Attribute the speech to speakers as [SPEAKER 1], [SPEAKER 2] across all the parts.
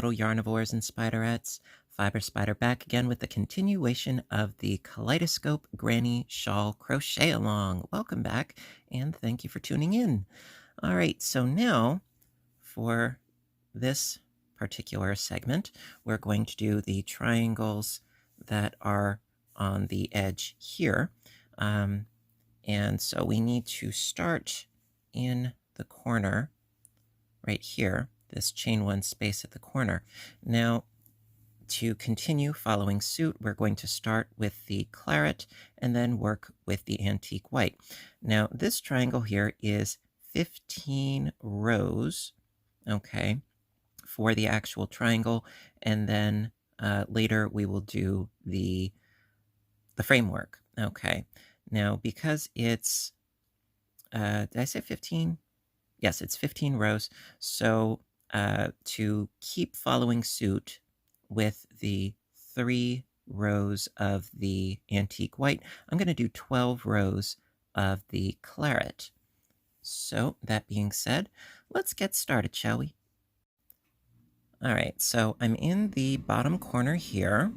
[SPEAKER 1] little yarnivores and spiderettes. Fiber Spider back again with the continuation of the Kaleidoscope Granny Shawl Crochet Along. Welcome back, and thank you for tuning in. All right, so now for this particular segment, we're going to do the triangles that are on the edge here. And so we need to start in the corner right here, this chain one space at the corner. Now, to continue following suit, we're going to start with the claret and then work with the antique white. Now, this triangle here is 15 rows, okay, for the actual triangle, and then later we will do the framework. Okay, now because it's, did I say 15? Yes, it's 15 rows. So to keep following suit with the 3 rows of the antique white, I'm going to do 12 rows of the claret. So that being said, let's get started, shall we? All right, so I'm in the bottom corner here.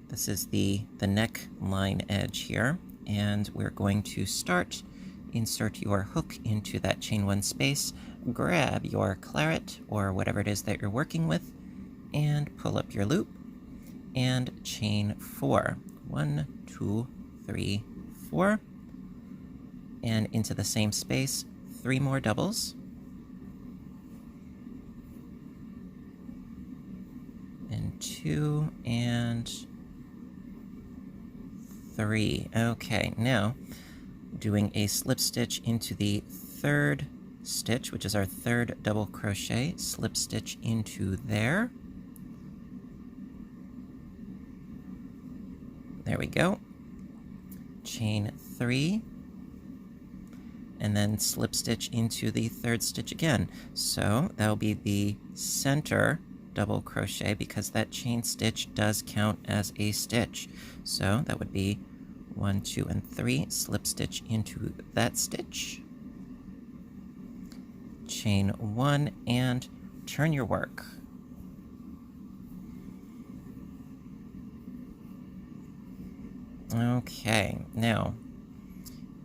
[SPEAKER 1] This is the neckline edge here, and we're going to insert your hook into that chain one space, grab your claret or whatever it is that you're working with, and pull up your loop, and chain 4. 1, 2, 3, 4, and into the same space, 3 more doubles, and 2, and 3. Okay, now doing a slip stitch into the third stitch, which is our third double crochet, slip stitch into there. There we go. Chain 3, and then slip stitch into the third stitch again. So that'll be the center double crochet because that chain stitch does count as a stitch. So that would be 1, 2, and 3, slip stitch into that stitch, chain 1, and turn your work. Okay, now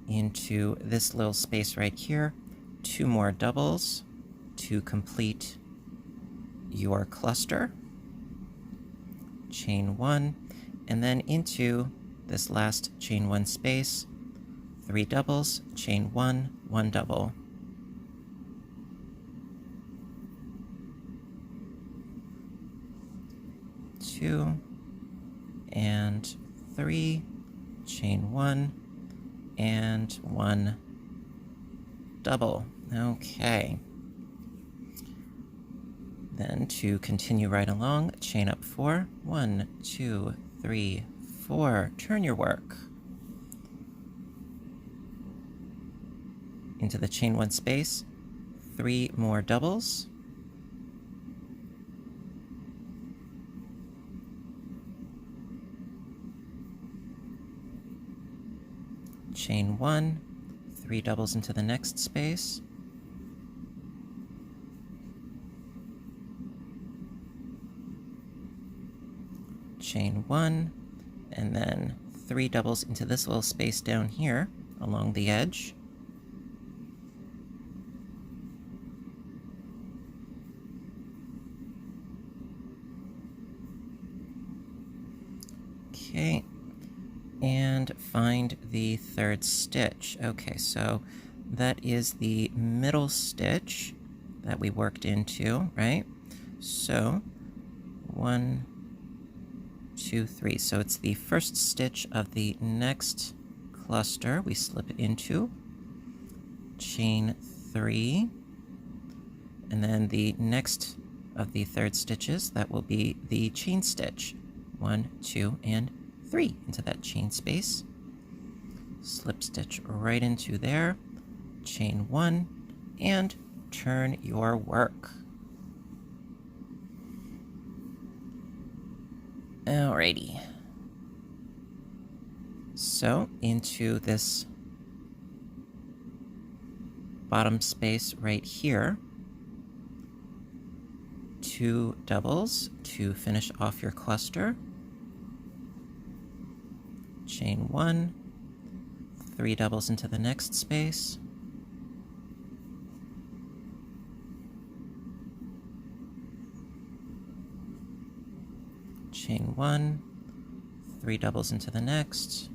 [SPEAKER 1] into this little space right here, 2 more doubles to complete your cluster, chain 1, and then into this last chain 1 space, 3 doubles, chain 1, 1 double. Two and 3, chain 1, and 1 double. Okay. Then to continue right along, chain up 4, 1, 2, 3, 4, turn your work into the chain 1 space, 3 more doubles, chain 1, 3 doubles into the next space, chain 1, and then 3 doubles into this little space down here along the edge. Okay, and find the third stitch. Okay, so that is the middle stitch that we worked into, right? So 1, 2, 3. So it's the first stitch of the next cluster we slip into, chain 3, and then the next of the third stitches, that will be the chain stitch, 1, 2, and 3 into that chain space, slip stitch right into there, chain 1, and turn your work. Alrighty. So into this bottom space right here, 2 doubles to finish off your cluster. Chain 1, 3 doubles into the next space. Chain 1, 3 doubles into the next.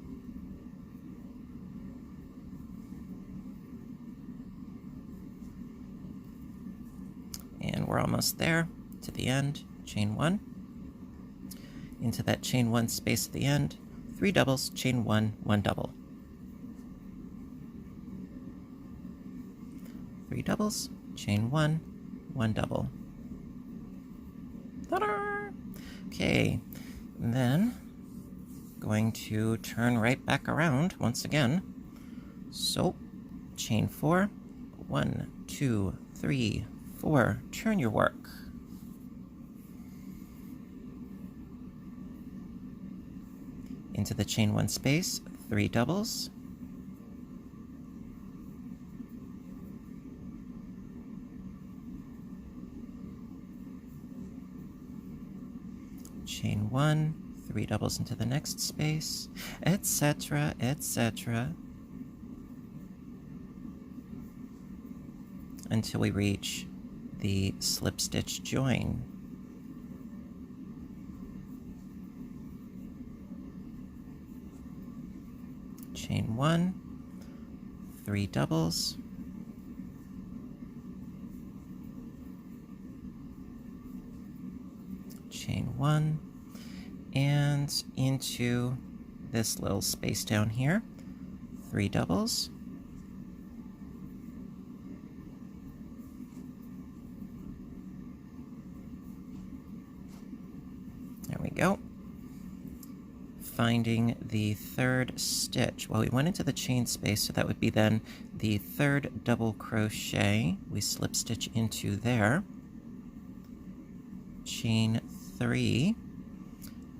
[SPEAKER 1] And we're almost there to the end. Chain 1. Into that chain 1 space at the end, 3 doubles, chain 1, 1 double. 3 doubles, chain 1, 1 double. Ta-da! Okay, and then going to turn right back around once again. So, chain 4, 1, 2, 3, 4, turn your work. Into the chain 1 space, 3 doubles. Chain 1, 3 doubles into the next space, etc., etc., until we reach the slip stitch join. Chain 1, 3 doubles, chain 1, and into this little space down here, 3 doubles, there we go. Finding the third stitch. Well, we went into the chain space, so that would be then the third double crochet. We slip stitch into there. Chain 3.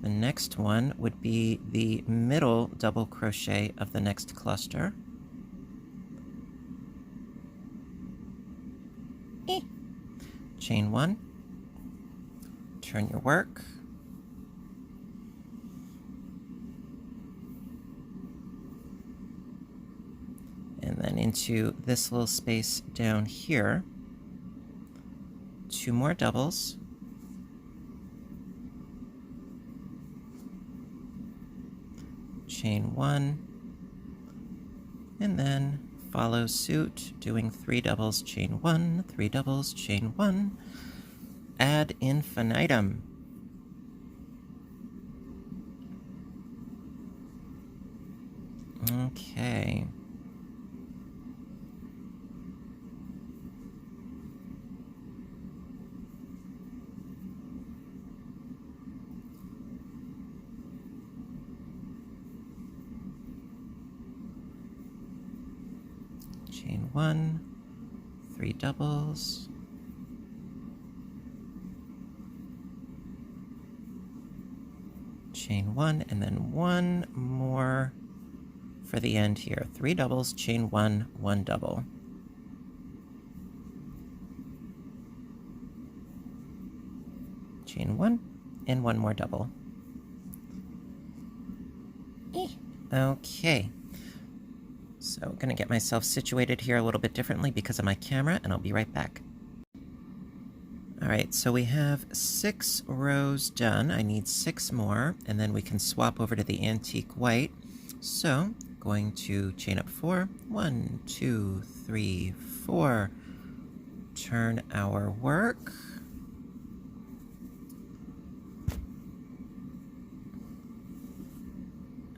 [SPEAKER 1] The next one would be the middle double crochet of the next cluster. Chain 1. Turn your work. And then into this little space down here, 2 more doubles. Chain 1, and then follow suit, doing 3 doubles, chain 1, 3 doubles, chain 1, ad infinitum. Okay. Chain 1, 3 doubles, chain 1, and then 1 more for the end here. 3 doubles, chain 1, 1 double. Chain 1, and 1 more double. Okay. So I'm going to get myself situated here a little bit differently because of my camera, and I'll be right back. Alright, so we have 6 rows done. I need 6 more, and then we can swap over to the antique white. So, going to chain up 4. 1, 2, 3, 4. Turn our work.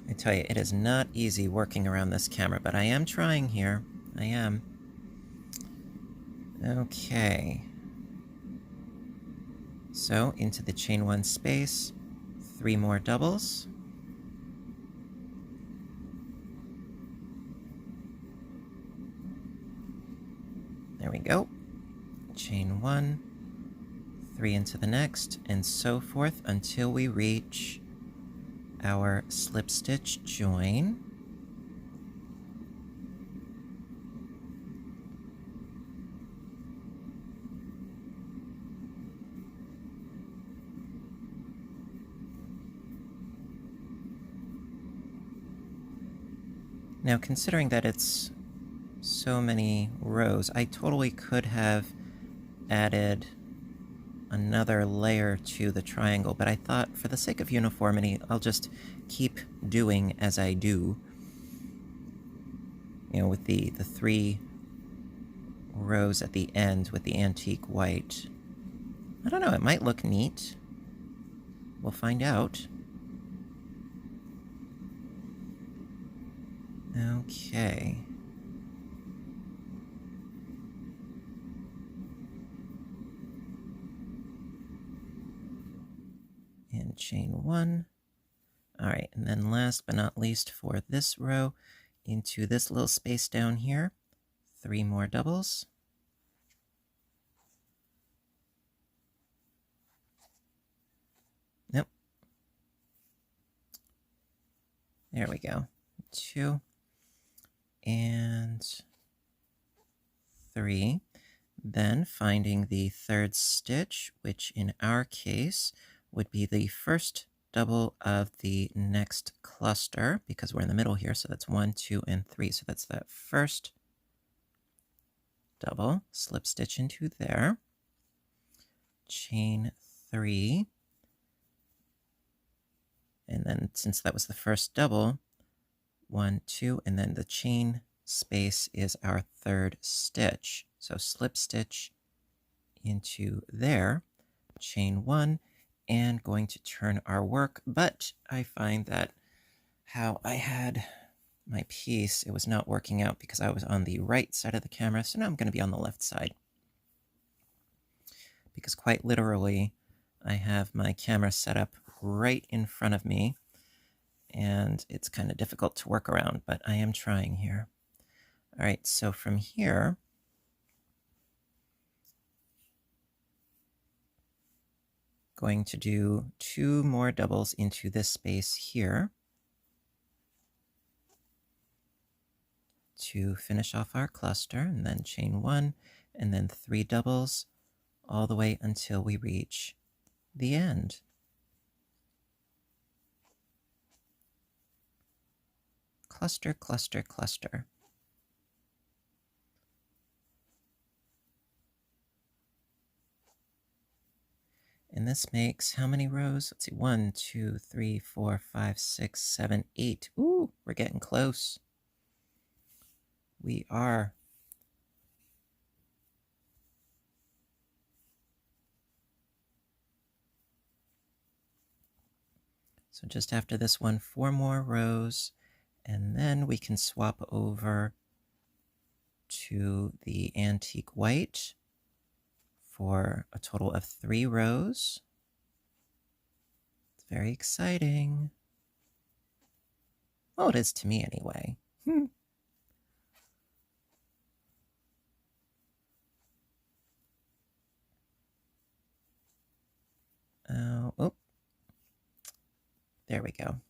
[SPEAKER 1] I tell you, it is not easy working around this camera, but I am trying here. I am. Okay. So, into the chain 1 space, 3 more doubles. There we go. Chain 1, 3 into the next, and so forth until we reach our slip stitch join. Now, considering that it's so many rows, I totally could have added another layer to the triangle, but I thought for the sake of uniformity, I'll just keep doing as I do. You know, with the 3 rows at the end with the antique white. I don't know, it might look neat. We'll find out. Okay. And chain 1. All right, and then last but not least for this row, into this little space down here, 3 more doubles. Nope. There we go. 2 and 3. Then finding the 3rd stitch, which in our case would be the first double of the next cluster, because we're in the middle here, so that's 1, 2, and 3. So that's that first double, slip stitch into there, chain 3, and then since that was the first double, 1, 2, and then the chain space is our 3rd stitch. So slip stitch into there, chain 1, and going to turn our work, but I find that how I had my piece, it was not working out because I was on the right side of the camera, so now I'm going to be on the left side. Because quite literally, I have my camera set up right in front of me, and it's kind of difficult to work around, but I am trying here. All right, so from here, going to do 2 more doubles into this space here to finish off our cluster, and then chain 1, and then 3 doubles all the way until we reach the end. Cluster, cluster, cluster. And this makes how many rows? Let's see, 1, 2, 3, 4, 5, 6, 7, 8. Ooh, we're getting close. We are. So just after this one, 4 more rows, and then we can swap over to the antique white for a total of 3 rows. It's very exciting. Well, it is to me anyway. Oh, there we go.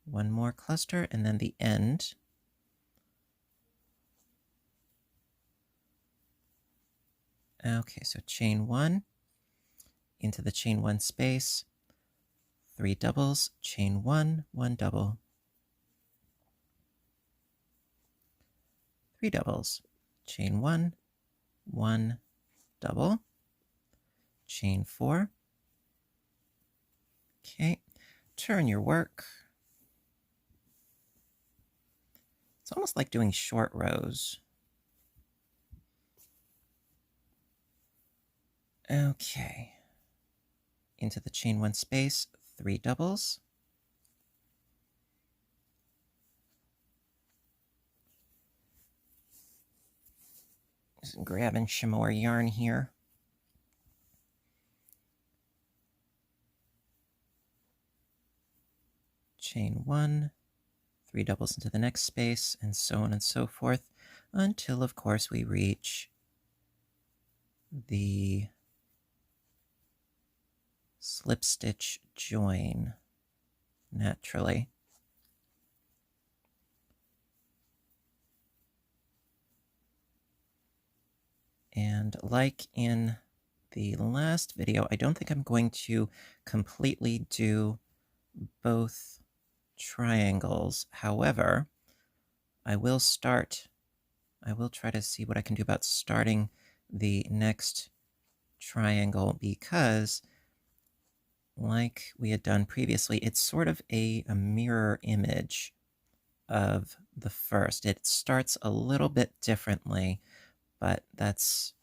[SPEAKER 1] 1 more cluster, and then the end. Okay, so chain 1 into the chain 1 space, 3 doubles, chain 1, 1 double, 3 doubles, chain 1, 1 double, chain 4. Okay, turn your work. It's almost like doing short rows. Okay. Into the chain 1 space, 3 doubles. Just grabbing some more yarn here. Chain 1, 3 doubles into the next space, and so on and so forth, until, of course, we reach the slip stitch join naturally. And like in the last video, I don't think I'm going to completely do both triangles. However, I will try to see what I can do about starting the next triangle because, like we had done previously, it's sort of a mirror image of the first. It starts a little bit differently, but that's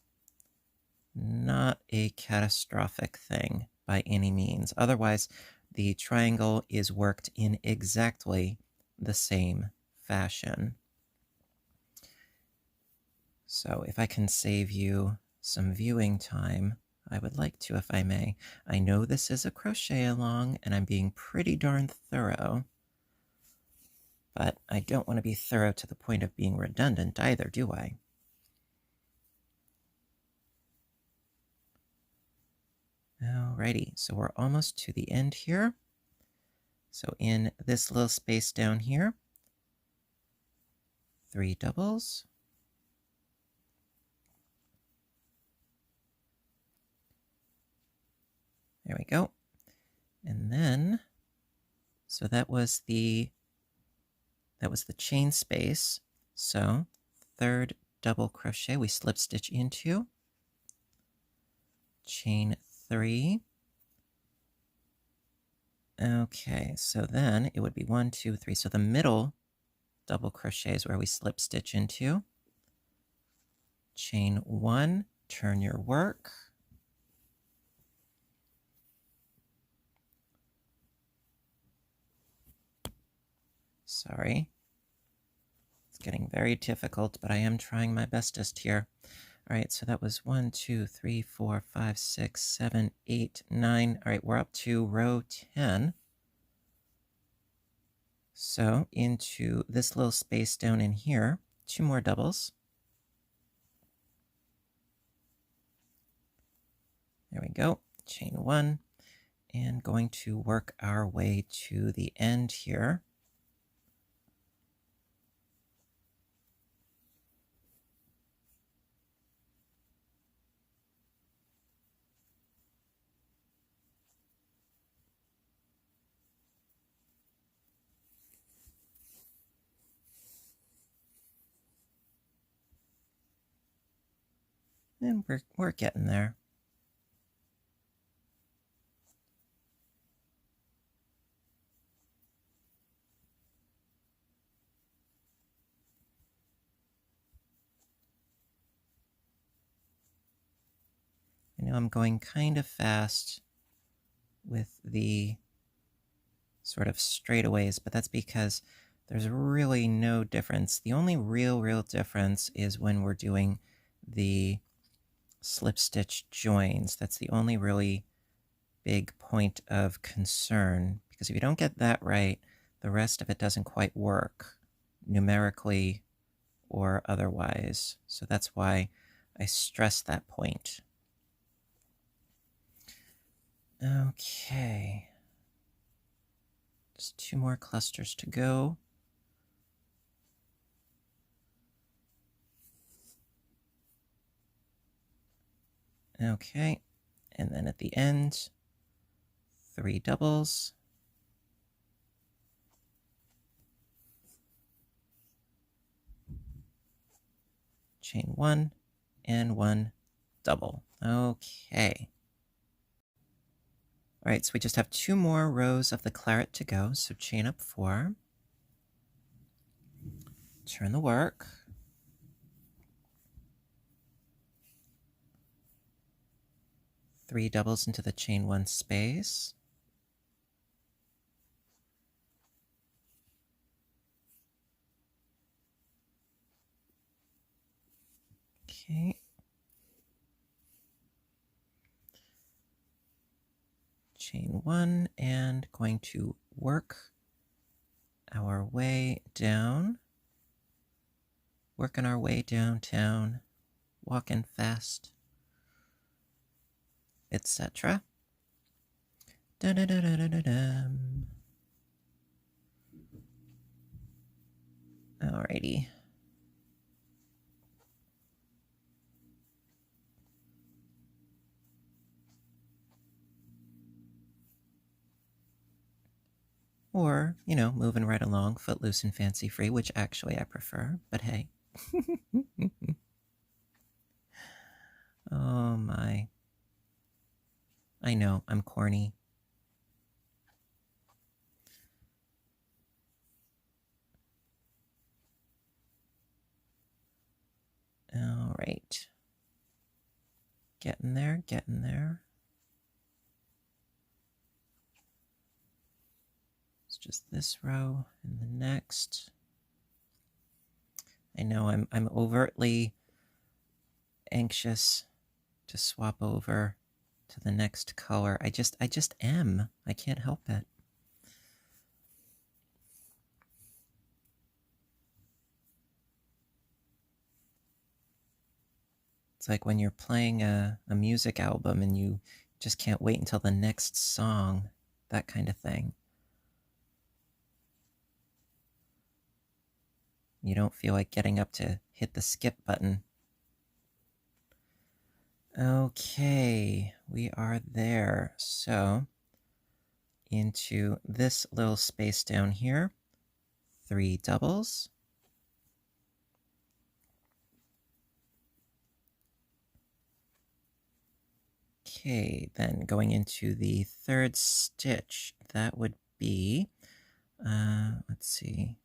[SPEAKER 1] not a catastrophic thing by any means. Otherwise, the triangle is worked in exactly the same fashion. So if I can save you some viewing time, I would like to, if I may. I know this is a crochet along, and I'm being pretty darn thorough, but I don't want to be thorough to the point of being redundant either, do I? Alrighty, so we're almost to the end here. So in this little space down here, 3 doubles. There we go. And then, so that was the chain space. So third double crochet, we slip stitch into, chain 3. Okay, so then it would be 1, 2, 3. So the middle double crochet is where we slip stitch into, chain 1, turn your work. Sorry. It's getting very difficult, but I am trying my bestest here. All right, so that was 1, 2, 3, 4, 5, 6, 7, 8, 9. All right, we're up to row 10. So into this little space down in here, 2 more doubles. There we go, chain 1, and going to work our way to the end here. And we're getting there. I know I'm going kind of fast with the sort of straightaways, but that's because there's really no difference. The only real difference is when we're doing the slip stitch joins. That's the only really big point of concern, because if you don't get that right, the rest of it doesn't quite work numerically or otherwise. So that's why I stress that point. Okay. Just 2 more clusters to go. Okay, and then at the end, 3 doubles. Chain 1 and 1 double. Okay. All right, so we just have 2 more rows of the claret to go. So chain up 4. Turn the work. Three doubles into the chain 1 space. Okay. Chain 1 and going to work our way down. Working our way downtown, walking fast, etc. Alrighty. Or, moving right along, footloose and fancy free, which actually I prefer, but hey. Oh my. I know, I'm corny. All right. Getting there, getting there. It's just this row and the next. I know I'm overtly anxious to swap over to the next color. I just am. I can't help it. It's like when you're playing a music album and you just can't wait until the next song, that kind of thing. You don't feel like getting up to hit the skip button. Okay, we are there. So, into this little space down here, 3 doubles. Okay, then going into the third stitch, that would be, let's see.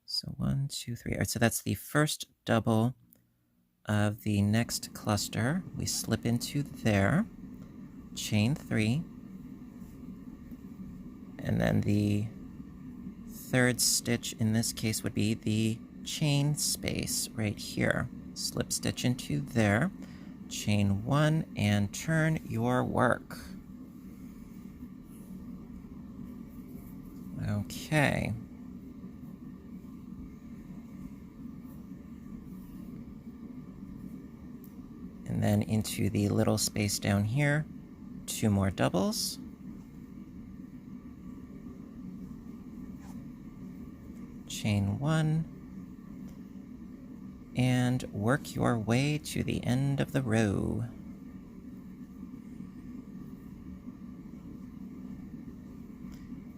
[SPEAKER 1] So 1, 2, 3. All right, so that's the first double of the next cluster. We slip into there, chain 3, and then the third stitch in this case would be the chain space right here. Slip stitch into there, chain 1, and turn your work. Okay. And then into the little space down here, 2 more doubles. Chain 1. And work your way to the end of the row.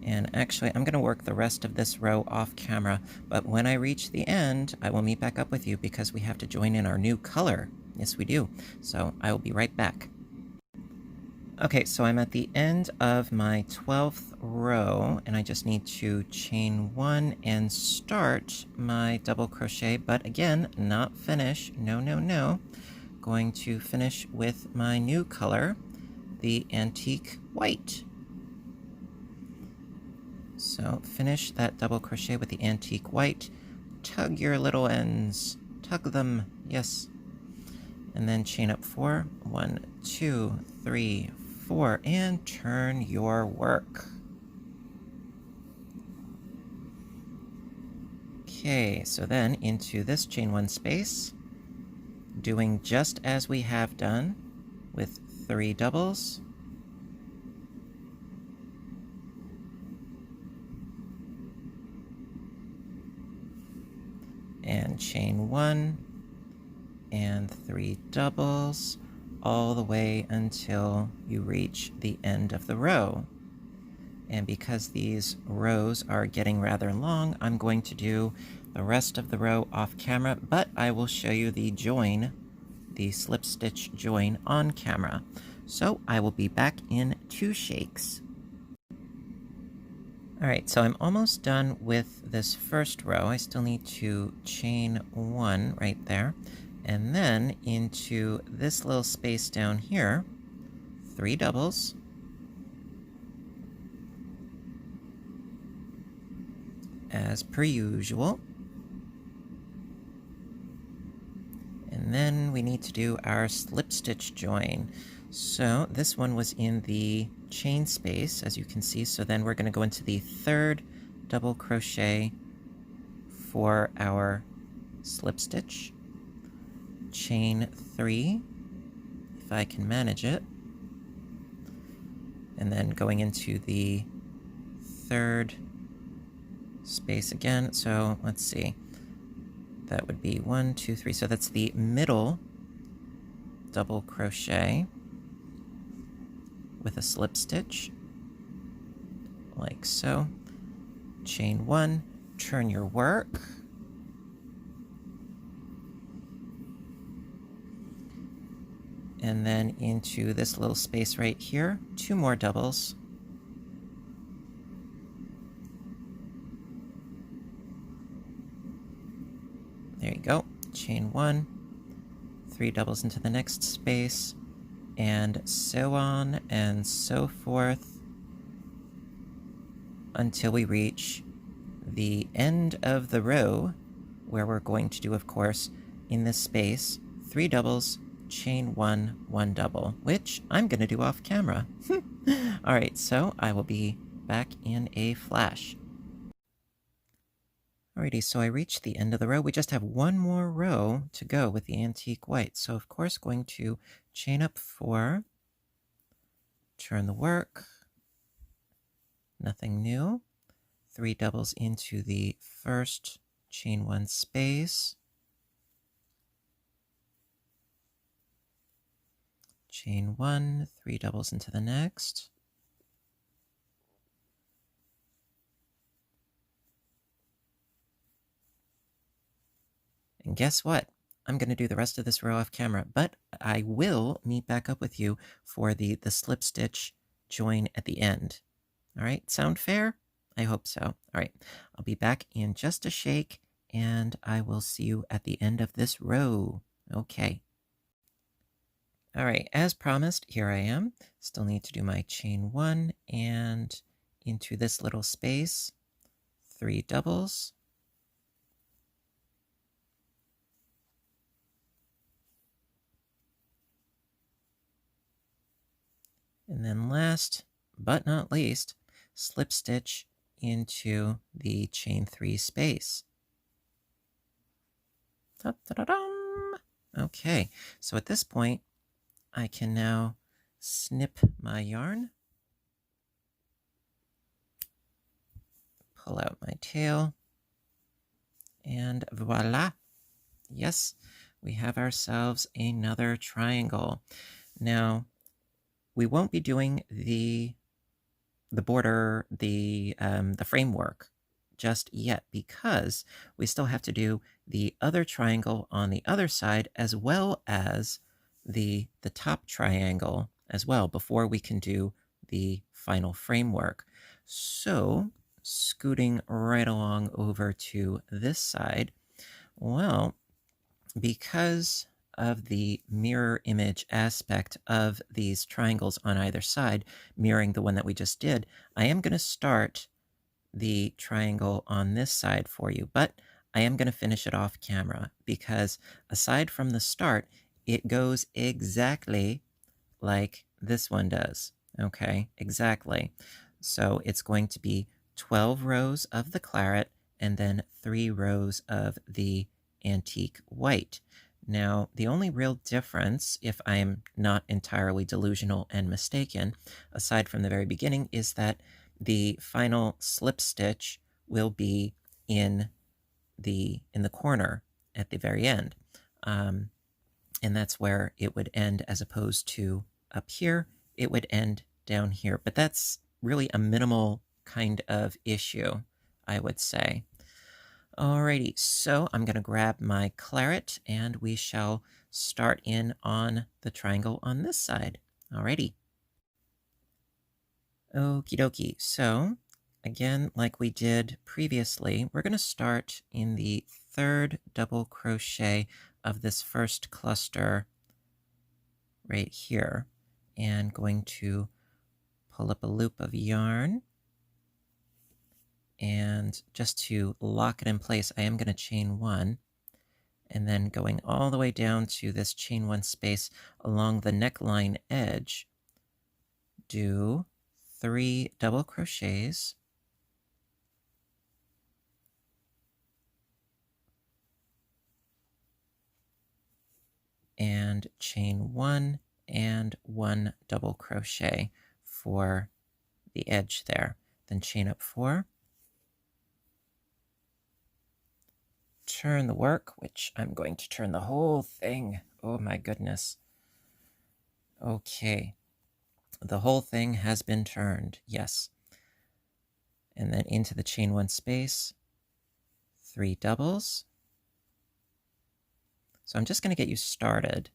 [SPEAKER 1] And actually, I'm going to work the rest of this row off camera, but when I reach the end, I will meet back up with you because we have to join in our new color. Yes, we do. So I will be right back. Okay, so I'm at the end of my 12th row, and I just need to chain 1 and start my double crochet, but again, not finish. No, no, no. Going to finish with my new color, the antique white. So finish that double crochet with the antique white. Tug your little ends. Tug them. Yes. And then chain up 4. 1, 2, 3, 4. And turn your work. Okay, so then into this chain 1 space, doing just as we have done with 3 doubles. And chain 1 and 3 doubles all the way until you reach the end of the row. And because these rows are getting rather long, I'm going to do the rest of the row off camera, but I will show you the join, the slip stitch join on camera. So I will be back in 2 shakes. All right, so I'm almost done with this first row. I still need to chain 1 right there. And then into this little space down here, 3 doubles. As per usual. And then we need to do our slip stitch join. So this one was in the chain space, as you can see. So then we're going to go into the third double crochet for our slip stitch. Chain 3, if I can manage it. And then going into the third space again. So let's see. That would be 1, 2, 3. So that's the middle double crochet with a slip stitch like so. Chain 1, turn your work. And then into this little space right here, 2 more doubles. There you go. Chain 1, 3 doubles into the next space, and so on and so forth until we reach the end of the row, where we're going to do, of course, in this space, 3 doubles, chain 1, 1 double, which I'm going to do off camera. All right, so I will be back in a flash. Alrighty, so I reached the end of the row. We just have one more row to go with the antique white. So of course, going to chain up 4, turn the work, nothing new, 3 doubles into the first chain 1 space, chain 1, 3 doubles into the next, and guess what? I'm going to do the rest of this row off camera, but I will meet back up with you for the slip stitch join at the end. All right, sound fair? I hope so. All right, I'll be back in just a shake, and I will see you at the end of this row. Okay. All right, as promised, here I am. Still need to do my chain 1 and into this little space, 3 doubles. And then last but not least, slip stitch into the chain 3 space. Ta-da-da-dum! Okay, so at this point, I can now snip my yarn, pull out my tail, and voila! Yes, we have ourselves another triangle. Now, we won't be doing the border, the framework just yet, because we still have to do the other triangle on the other side, as well as the top triangle as well, before we can do the final framework. So scooting right along over to this side, well, because of the mirror image aspect of these triangles on either side, mirroring the one that we just did, I am going to start the triangle on this side for you, but I am going to finish it off camera, because aside from the start, it goes exactly like this one does. Okay, exactly. So it's going to be 12 rows of the claret and then 3 rows of the antique white. Now, the only real difference, if I am not entirely delusional and mistaken, aside from the very beginning, is that the final slip stitch will be in the corner at the very end. And that's where it would end, as opposed to up here, it would end down here. But that's really a minimal kind of issue, I would say. Alrighty, so I'm going to grab my claret and we shall start in on the triangle on this side. Alrighty. Okie dokie. So, again, like we did previously, we're going to start in the 3rd double crochet of this first cluster right here, and going to pull up a loop of yarn. And just to lock it in place, I am going to chain 1, and then going all the way down to this chain 1 space along the neckline edge, do 3 double crochets, and chain 1 and 1 double crochet for the edge there. Then chain up 4, turn the work, which I'm going to turn the whole thing. Oh my goodness. Okay, the whole thing has been turned, yes. and then into the chain one space, 3 doubles. So I'm just going to get you started,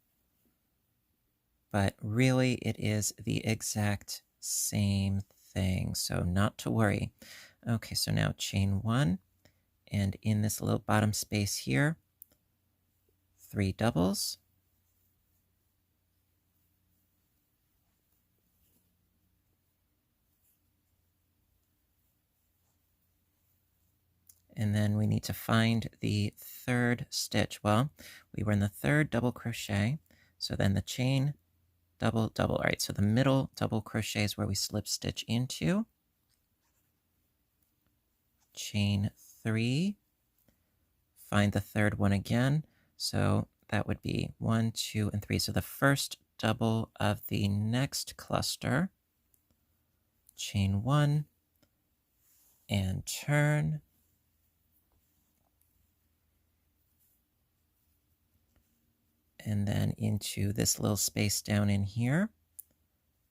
[SPEAKER 1] but really it is the exact same thing, so not to worry. Okay, so now chain one, and in this little bottom space here, 3 doubles. And then we need to find the third stitch. Well, we were in the third double crochet, so then the chain, double, double. All right, so the middle double crochet is where we slip stitch into. Chain 3, find the third one again. So that would be 1, 2, and 3. So the first double of the next cluster, chain 1, and turn. And then into this little space down in here,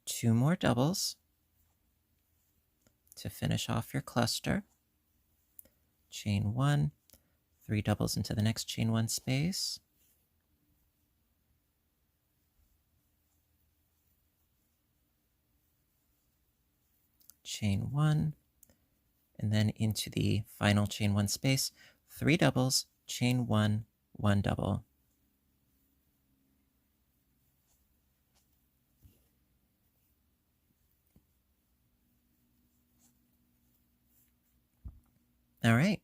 [SPEAKER 1] 2 more doubles to finish off your cluster. Chain 1, 3 doubles into the next chain 1 space. Chain 1, and then into the final chain 1 space, 3 doubles, chain 1, 1 double. All right,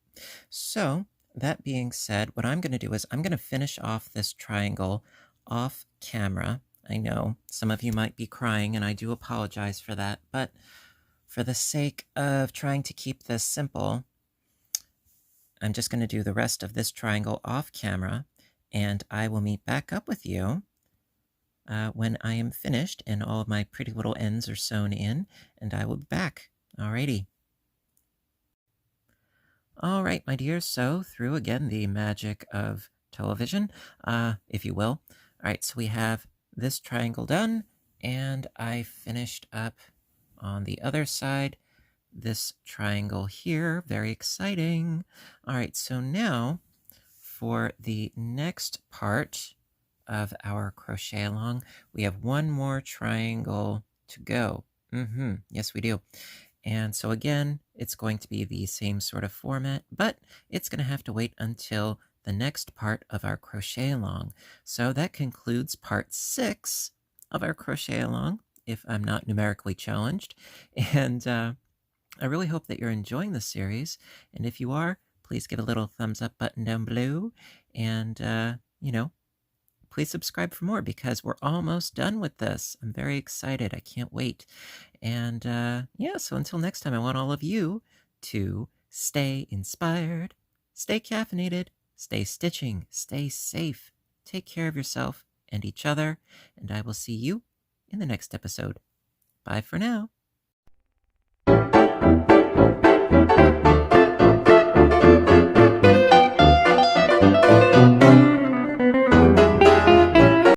[SPEAKER 1] so that being said, what I'm going to do is I'm going to finish off this triangle off camera. I know some of you might be crying, and I do apologize for that, but for the sake of trying to keep this simple, I'm just going to do the rest of this triangle off camera, and I will meet back up with you when I am finished and all of my pretty little ends are sewn in, and I will be back. Alrighty. All right, my dears, so through again the magic of television, if you will. All right, so we have this triangle done, and I finished up on the other side this triangle here. Very exciting. All right, so now for the next part of our crochet along, we have one more triangle to go. Yes, we do. And so again, it's going to be the same sort of format, but it's going to have to wait until the next part of our crochet along. So that concludes part 6 of our crochet along, if I'm not numerically challenged. And I really hope that you're enjoying the series. And if you are, please give a little thumbs up button down below. And, please subscribe for more because we're almost done with this. I'm very excited. I can't wait. And yeah, so until next time, I want all of you to stay inspired, stay caffeinated, stay stitching, stay safe, take care of yourself and each other, and I will see you in the next episode. Bye for now.